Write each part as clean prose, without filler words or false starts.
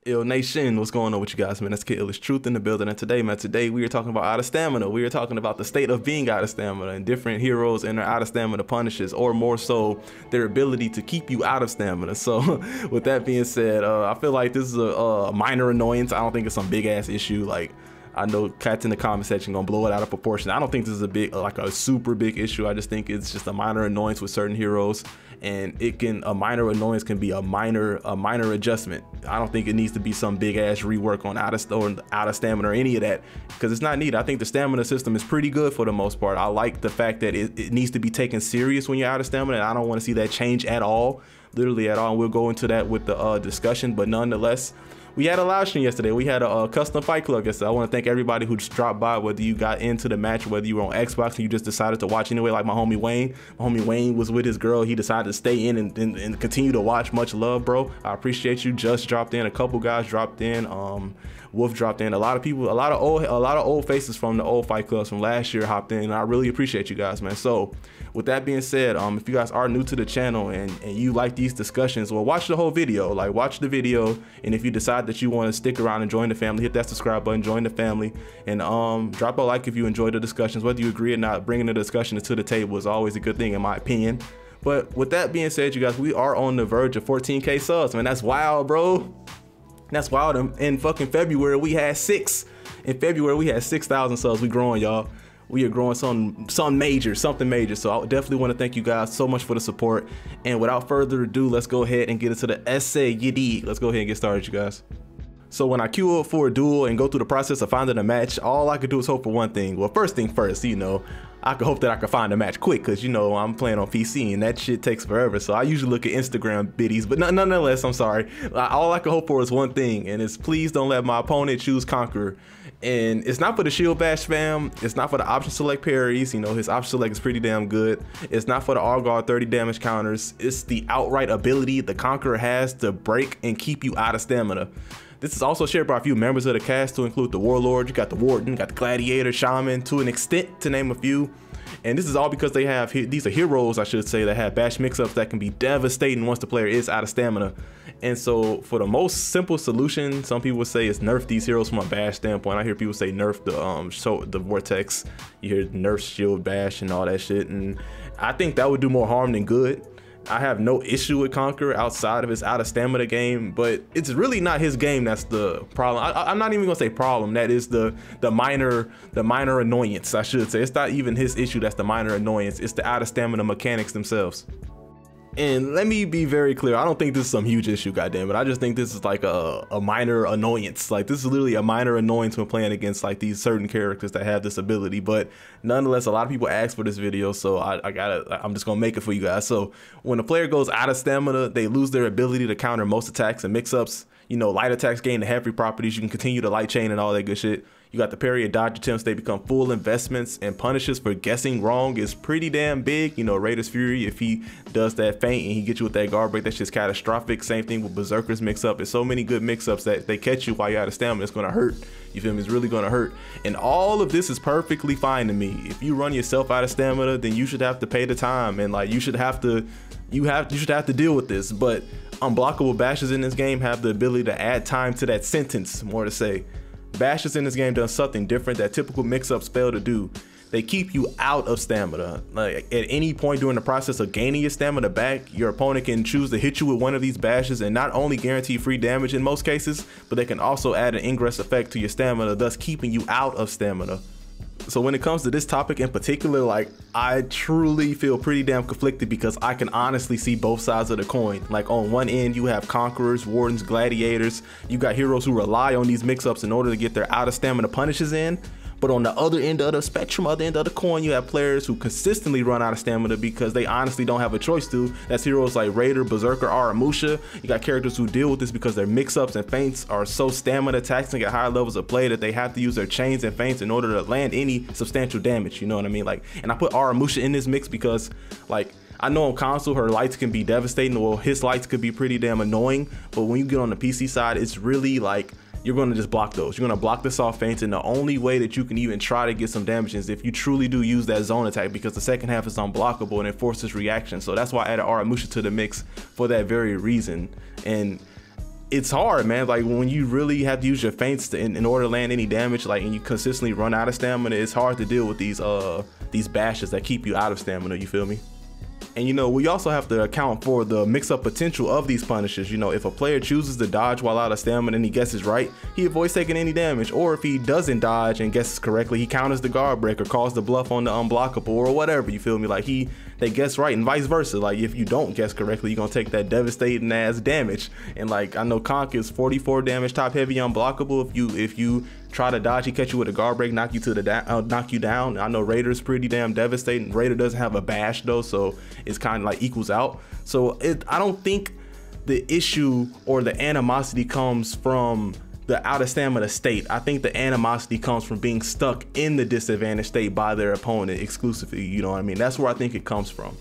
Ill Nation, what's going on with you guys, man? That's Kid Illest Truth in the building, and today, man, we are talking about out of stamina. We are talking about the state of being out of stamina and different heroes and their out of stamina punishes, or more so, their ability to keep you out of stamina. So, with that being said, I feel like this is a minor annoyance. I don't think it's some big ass issue. Like, I know cats in the comment section gonna blow it out of proportion. I don't think this is a big, like a super big issue. I just think it's just a minor annoyance with certain heroes, and a minor annoyance can be a minor adjustment. I don't think it needs to be some big ass rework on out of stamina or any of that, because it's not needed. I think the stamina system is pretty good for the most part. I like the fact that it needs to be taken serious when you're out of stamina, and I don't want to see that change at all, literally at all. And we'll go into that with the discussion, but nonetheless, we had a live stream yesterday. We had a custom fight club yesterday. I want to thank everybody who just dropped by, whether you got into the match, whether you were on Xbox and you just decided to watch anyway, like my homie Wayne. My homie Wayne was with his girl. He decided to stay in and continue to watch. Much love, bro. I appreciate you. Just dropped in. A couple guys dropped in. Wolf dropped in. A lot of people, a lot of old faces from the old fight clubs from last year hopped in, and I really appreciate you guys, man. So with that being said, if you guys are new to the channel and you like these discussions, well, watch the whole video. Like, watch the video, and if you decide that you want to stick around and join the family, hit that subscribe button, join the family, and drop a like if you enjoy the discussions. Whether you agree or not, bringing the discussion to the table is always a good thing in my opinion. But with that being said, you guys, we are on the verge of 14K subs, man. That's wild, bro. That's wild. In fucking February, we had 6. In February, we had 6,000 subs. We growing, y'all. We are growing something major. So I definitely want to thank you guys so much for the support. And without further ado, let's go ahead and get into the essay. Let's go ahead and get started, you guys. So when I queue up for a duel and go through the process of finding a match, all I could do is hope for one thing. Well, first thing first, you know, I could hope that I could find a match quick, because, you know, I'm playing on PC and that shit takes forever. So I usually look at Instagram biddies, but nonetheless, I'm sorry. All I could hope for is one thing, and it's please don't let my opponent choose Conqueror. And it's not for the shield bash fam. It's not for the option select parries. You know, his option select is pretty damn good. It's not for the all guard 30 damage counters. It's the outright ability the Conqueror has to break and keep you out of stamina. This is also shared by a few members of the cast, to include the Warlord, you got the Warden, you got the Gladiator, Shaman, to an extent, to name a few. And this is all because they have, these are heroes, I should say, that have bash mix-ups that can be devastating once the player is out of stamina. And so for the most simple solution, some people would say is nerf these heroes from a bash standpoint. I hear people say nerf the Vortex. You hear nerf shield bash and all that shit. And I think that would do more harm than good. I have no issue with Conqueror outside of his out of stamina game, but it's really not his game that's the problem. I'm not even gonna say problem. That is the minor annoyance, I should say. It's not even his issue that's the minor annoyance. It's the out of stamina mechanics themselves. And let me be very clear, I don't think this is some huge issue, goddammit. I just think this is like a minor annoyance. Like, this is literally a minor annoyance when playing against like these certain characters that have this ability. But nonetheless, a lot of people asked for this video, so I'm just gonna make it for you guys. So when a player goes out of stamina, they lose their ability to counter most attacks and mix-ups. You know, light attacks gain the heavy properties. You can continue to light chain and all that good shit. You got the parry and dodge attempts, they become full investments, and punishes for guessing wrong is pretty damn big. You know, Raider's Fury, if he does that feint and he gets you with that guard break, that's just catastrophic. Same thing with Berserker's mix-up. There's so many good mix-ups that they catch you while you're out of stamina, it's gonna hurt. You feel me? It's really gonna hurt. And all of this is perfectly fine to me. If you run yourself out of stamina, then you should have to pay the time, and like you should have to deal with this. But unblockable bashes in this game have the ability to add time to that sentence, more to say. Bashes in this game does something different that typical mix-ups fail to do. They keep you out of stamina. Like, at any point during the process of gaining your stamina back, your opponent can choose to hit you with one of these bashes and not only guarantee free damage in most cases, but they can also add an ingress effect to your stamina, thus keeping you out of stamina. So when it comes to this topic in particular, like, I truly feel pretty damn conflicted, because I can honestly see both sides of the coin. Like, on one end, you have Conquerors, Wardens, Gladiators. You got heroes who rely on these mix-ups in order to get their out of stamina punishes in. But on the other end of the spectrum, other end of the coin, you have players who consistently run out of stamina because they honestly don't have a choice to. That's heroes like Raider, Berserker, Aramusha. You got characters who deal with this because their mix-ups and feints are so stamina taxing at higher levels of play that they have to use their chains and feints in order to land any substantial damage, you know what I mean? Like, and I put Aramusha in this mix because, like, I know on console her lights can be devastating, well, his lights could be pretty damn annoying, but when you get on the PC side, it's really like, you're going to just block those. You're going to block the soft feints, and the only way that you can even try to get some damage is if you truly do use that zone attack, because the second half is unblockable and it forces reaction. So that's why I added Aramusha to the mix for that very reason. And it's hard, man. Like when you really have to use your feints in order to land any damage, like, and you consistently run out of stamina, it's hard to deal with these bashes that keep you out of stamina, you feel me? And, you know, we also have to account for the mix-up potential of these punishes. You know, if a player chooses to dodge while out of stamina and he guesses right, he avoids taking any damage. Or if he doesn't dodge and guesses correctly, he counters the guard break or calls the bluff on the unblockable or whatever, you feel me? Like they guess right and vice versa. Like if you don't guess correctly, you're gonna take that devastating ass damage. And like I know Conk is 44 damage top heavy unblockable. If you try to dodge, he catch you with a guard break, knock you down. I know Raider's pretty damn devastating. Raider doesn't have a bash though, so it's kind of like equals out. So I don't think the issue or the animosity comes from the out of stamina state. I think the animosity comes from being stuck in the disadvantaged state by their opponent exclusively, you know what I mean? That's where I think it comes from.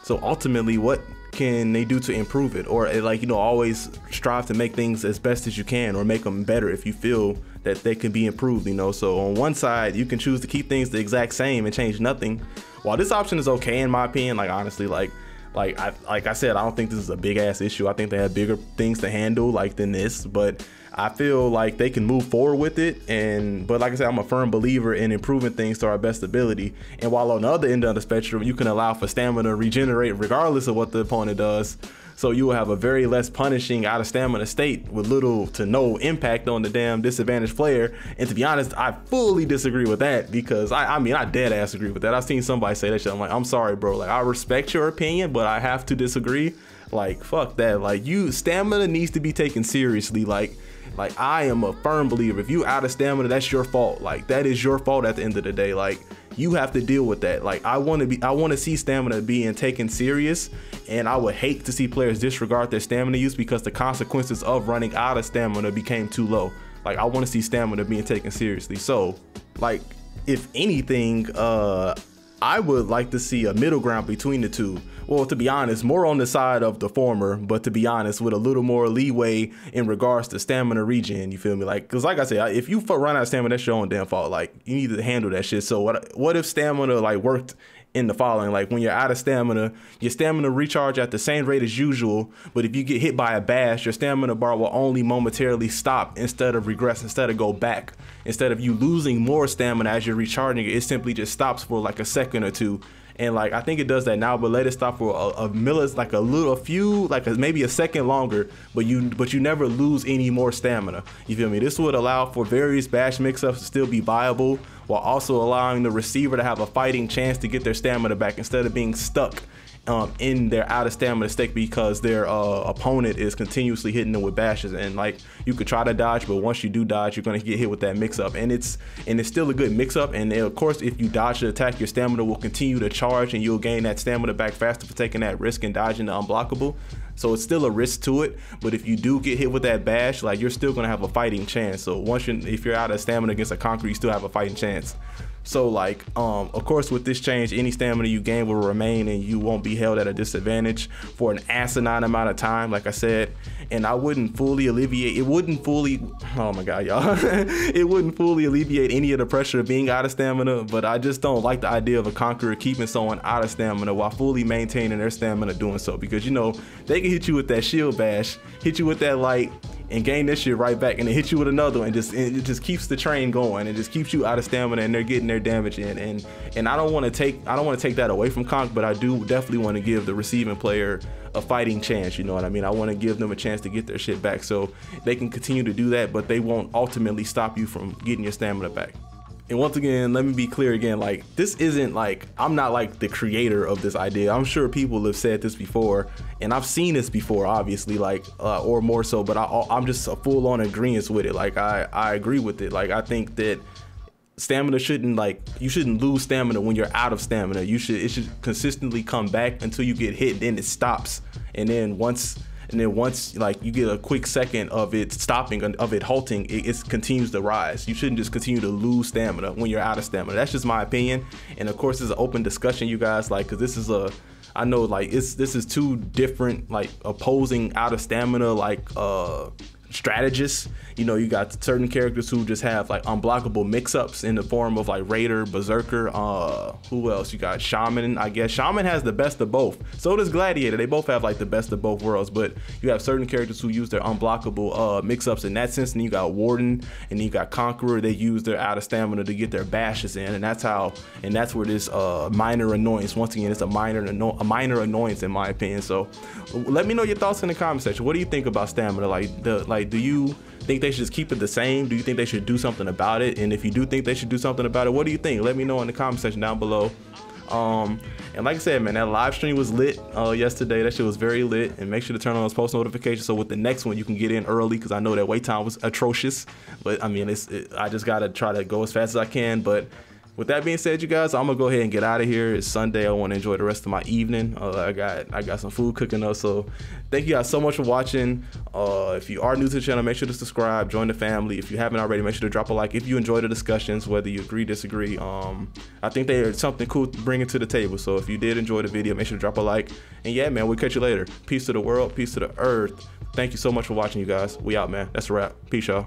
So ultimately, what can they do to improve it? Or like, you know, always strive to make things as best as you can, or make them better if you feel that they can be improved, you know? So on one side, you can choose to keep things the exact same and change nothing. While this option is okay in my opinion, like honestly, like I said, I don't think this is a big ass issue. I think they have bigger things to handle like than this, but I feel like they can move forward with it. But like I said, I'm a firm believer in improving things to our best ability. And while on the other end of the spectrum, you can allow for stamina to regenerate regardless of what the opponent does. So you will have a very less punishing out of stamina state with little to no impact on the damn disadvantaged player. And to be honest, I fully disagree with that, because I mean, I dead ass agree with that. I've seen somebody say that shit. I'm like, I'm sorry, bro. Like, I respect your opinion, but I have to disagree. Like, fuck that. Like, stamina needs to be taken seriously. Like I am a firm believer. If you out of stamina, that's your fault. Like, that is your fault at the end of the day. Like, you have to deal with that. Like, I want to see stamina being taken serious, and I would hate to see players disregard their stamina use because the consequences of running out of stamina became too low. Like, I want to see stamina being taken seriously. So, like, if anything, I would like to see a middle ground between the two. Well, to be honest, more on the side of the former, but to be honest, with a little more leeway in regards to stamina regen, you feel me? Like, cause like I said, if you run out of stamina, that's your own damn fault. Like, you need to handle that shit. So what if stamina like worked in the following? Like, when you're out of stamina, your stamina recharge at the same rate as usual, but if you get hit by a bash, your stamina bar will only momentarily stop instead of regress, instead of go back. Instead of you losing more stamina as you're recharging it, it simply just stops for like a second or two. And like, I think it does that now, but let it stop for a millis, like maybe a second longer, but you never lose any more stamina. You feel me? This would allow for various bash mix-ups to still be viable, while also allowing the receiver to have a fighting chance to get their stamina back instead of being stuck in their out of stamina state because their opponent is continuously hitting them with bashes. And like, you could try to dodge, but once you do dodge, you're going to get hit with that mix-up, and it's still a good mix-up. And of course, if you dodge the attack, your stamina will continue to charge, and you'll gain that stamina back faster for taking that risk and dodging the unblockable. So it's still a risk to it, but if you do get hit with that bash, like, you're still going to have a fighting chance. So if you're out of stamina against a conqueror, you still have a fighting chance. So like, of course, with this change, any stamina you gain will remain, and you won't be held at a disadvantage for an asinine amount of time, like I said. And I wouldn't fully alleviate, oh my God, y'all, it wouldn't fully alleviate any of the pressure of being out of stamina, but I just don't like the idea of a conqueror keeping someone out of stamina while fully maintaining their stamina doing so, because, you know, they can hit you with that shield bash, hit you with that light, and gain this shit right back, and then hit you with another one, and it just keeps the train going. It just keeps you out of stamina, and they're getting their damage in. And I don't want to take that away from Conk, but I do definitely want to give the receiving player a fighting chance. You know what I mean? I want to give them a chance to get their shit back, so they can continue to do that, but they won't ultimately stop you from getting your stamina back. And once again, let me be clear again, like, this isn't like, I'm not like the creator of this idea. I'm sure people have said this before, and I've seen this before, obviously, like, or more so, but I'm just a full on agreement with it. Like, I agree with it. Like, I think that stamina shouldn't, like, you shouldn't lose stamina when you're out of stamina. It should consistently come back until you get hit, then it stops. And then once like you get a quick second of it stopping, of it halting, it continues to rise. You shouldn't just continue to lose stamina when you're out of stamina. That's just my opinion. And of course, it's an open discussion, you guys, like, because this is I know, like, this is two different, like, opposing out of stamina, like, strategists. You know, you got certain characters who just have like unblockable mix-ups in the form of like Raider, Berserker. Who else? You got Shaman. I guess Shaman has the best of both. So does Gladiator. They both have like the best of both worlds. But you have certain characters who use their unblockable mix-ups in that sense. And you got Warden, and then you got Conqueror. They use their out of stamina to get their bashes in, and that's how. And that's where this minor annoyance. Once again, it's a minor annoyance in my opinion. So let me know your thoughts in the comment section. What do you think about stamina? Like, do you think they should just keep it the same? Do you think they should do something about it? And if you do think they should do something about it, what do you think? Let me know in the comment section down below. And like I said, man, that live stream was lit yesterday. That shit was very lit. And make sure to turn on those post notifications so with the next one you can get in early, because I know that wait time was atrocious. But I mean, I just gotta try to go as fast as I can. But with that being said, you guys, I'm gonna go ahead and get out of here. It's Sunday. I want to enjoy the rest of my evening. I got some food cooking up. So thank you guys so much for watching. If you are new to the channel, make sure to subscribe, join the family. If you haven't already, make sure to drop a like if you enjoy the discussions, whether you agree, disagree. I think there's something cool bringing to the table. So if you did enjoy the video, make sure to drop a like. And yeah, man, we'll catch you later. Peace to the world, peace to the earth. Thank you so much for watching, you guys. We out, man. That's a wrap. Peace, y'all.